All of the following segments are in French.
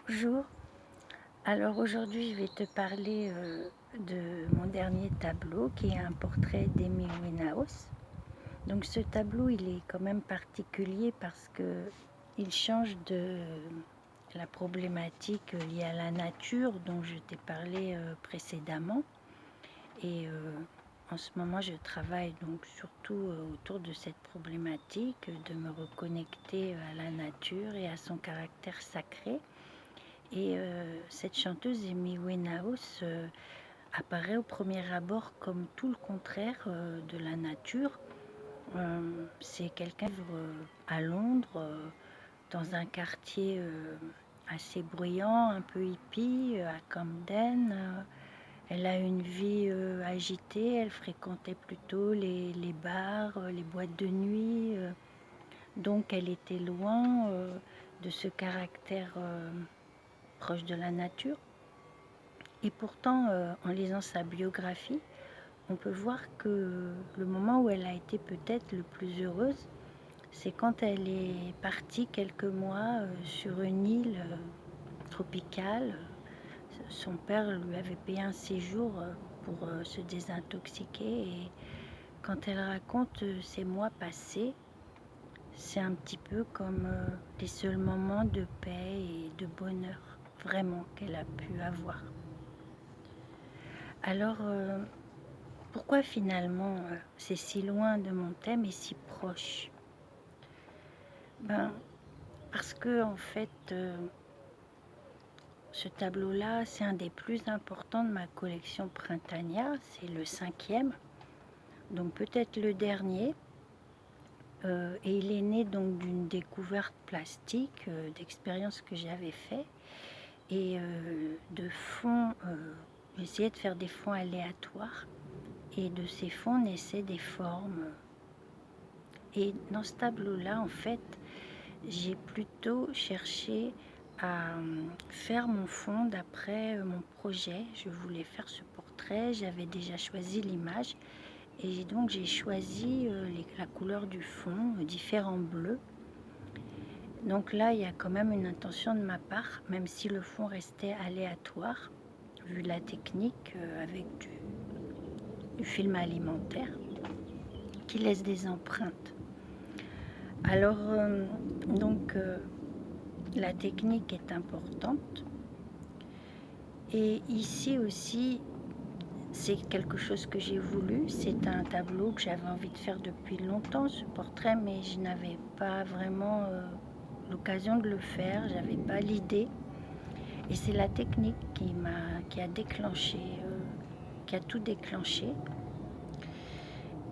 Bonjour. Alors aujourd'hui, je vais te parler de mon dernier tableau qui est un portrait d'Amy Winehouse. Donc ce tableau, il est quand même particulier parce que il change de la problématique liée à la nature dont je t'ai parlé précédemment. Et en ce moment, je travaille donc surtout autour de cette problématique, de me reconnecter à la nature et à son caractère sacré. Et cette chanteuse Amy Winehouse apparaît au premier abord comme tout le contraire de la nature. C'est quelqu'un qui vit à Londres, dans un quartier assez bruyant, un peu hippie, à Camden. Elle a une vie agitée, elle fréquentait plutôt les bars, les boîtes de nuit. Donc elle était loin de ce caractère proche de la nature. Et pourtant, en lisant sa biographie, on peut voir que le moment où elle a été peut-être le plus heureuse, c'est quand elle est partie quelques mois sur une île tropicale. Son père lui avait payé un séjour pour se désintoxiquer. Et quand elle raconte ces mois passés, c'est un petit peu comme les seuls moments de paix et de bonheur vraiment qu'elle a pu avoir. Alors, pourquoi finalement c'est si loin de mon thème et si proche? Ben, parce que en fait, ce tableau-là, c'est un des plus importants de ma collection printanière, c'est le 5e, donc peut-être le dernier. Et il est né donc d'une découverte plastique, d'expériences que j'avais fait, et de fonds, j'essayais de faire des fonds aléatoires, et de ces fonds naissaient des formes. Et dans ce tableau-là, en fait, j'ai plutôt cherché à faire mon fond d'après mon projet. Je voulais faire ce portrait, j'avais déjà choisi l'image et donc j'ai choisi la couleur du fond, différents bleus. Donc là, il y a quand même une intention de ma part, même si le fond restait aléatoire, vu la technique avec du film alimentaire qui laisse des empreintes. Alors, la technique est importante. Et ici aussi, c'est quelque chose que j'ai voulu. C'est un tableau que j'avais envie de faire depuis longtemps, ce portrait, mais je n'avais pas vraiment l'occasion de le faire. J'avais pas l'idée. Et c'est la technique qui a déclenché, qui a tout déclenché.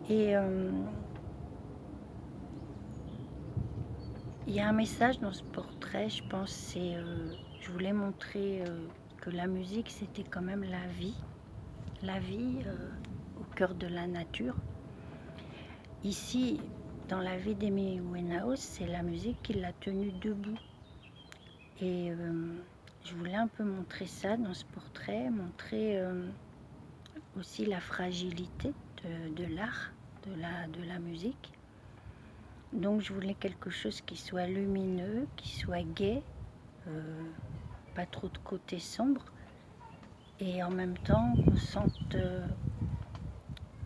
Et il y a un message dans ce portrait, je pense, je voulais montrer que la musique, c'était quand même la vie au cœur de la nature. Ici, dans la vie d'Amy Winehouse, c'est la musique qui l'a tenue debout. Et je voulais un peu montrer ça dans ce portrait, montrer aussi la fragilité de l'art, de la musique. Donc je voulais quelque chose qui soit lumineux, qui soit gai, pas trop de côté sombre, et en même temps on sente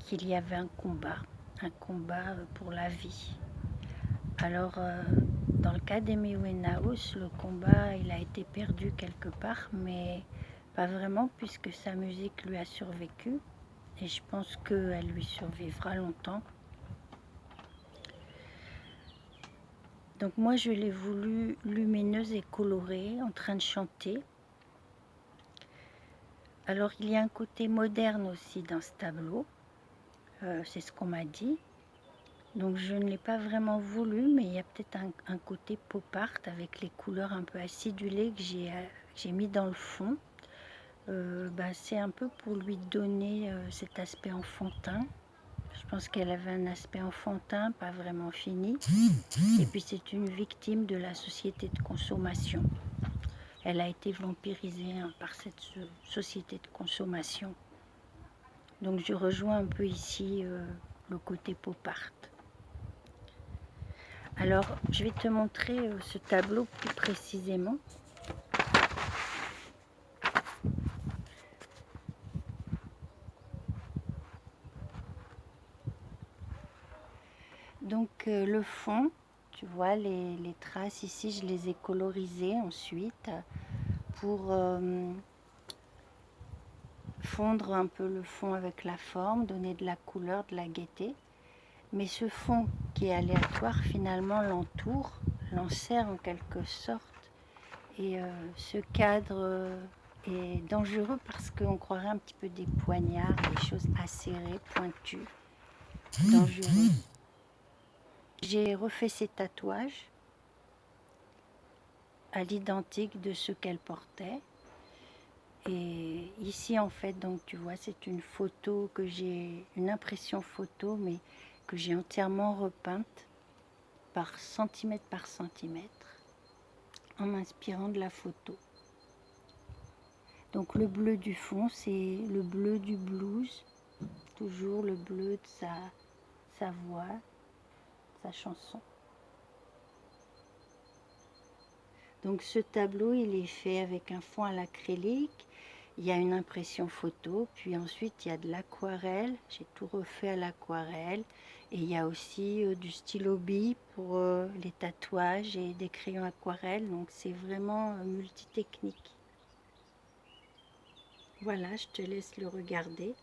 qu'il y avait un combat pour la vie. Alors dans le cas d'Amy Winehouse, le combat il a été perdu quelque part, mais pas vraiment puisque sa musique lui a survécu, et je pense qu'elle lui survivra longtemps. Donc moi je l'ai voulu lumineuse et colorée, en train de chanter. Alors il y a un côté moderne aussi dans ce tableau, c'est ce qu'on m'a dit. Donc je ne l'ai pas vraiment voulu, mais il y a peut-être un côté pop art avec les couleurs un peu acidulées que j'ai mis dans le fond. C'est un peu pour lui donner cet aspect enfantin. Je pense qu'elle avait un aspect enfantin, pas vraiment fini. Et puis c'est une victime de la société de consommation. Elle a été vampirisée par cette société de consommation. Donc je rejoins un peu ici le côté pop art. Alors je vais te montrer ce tableau plus précisément. le fond, tu vois les traces ici, je les ai colorisées ensuite pour fondre un peu le fond avec la forme, donner de la couleur, de la gaieté. Mais ce fond qui est aléatoire finalement l'entoure, l'enserre en quelque sorte. Et ce cadre est dangereux parce qu'on croirait un petit peu des poignards, des choses acérées, pointues, dangereux. J'ai refait ces tatouages à l'identique de ce qu'elle portait. Et ici en fait, donc tu vois, c'est une photo que j'ai, une impression photo, mais que j'ai entièrement repeinte par centimètre, en m'inspirant de la photo. Donc le bleu du fond, c'est le bleu du blues, toujours le bleu de sa voix, sa chanson. Donc ce tableau, il est fait avec un fond à l'acrylique, il y a une impression photo, puis ensuite il y a de l'aquarelle, j'ai tout refait à l'aquarelle, et il y a aussi du stylo bille pour les tatouages et des crayons aquarelles, donc c'est vraiment multitechnique. Voilà, je te laisse le regarder.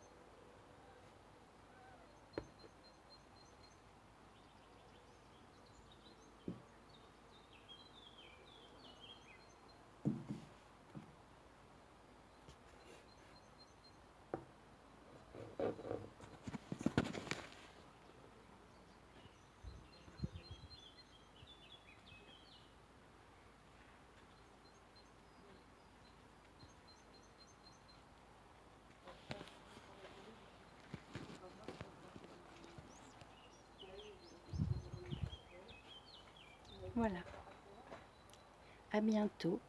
Voilà, à bientôt.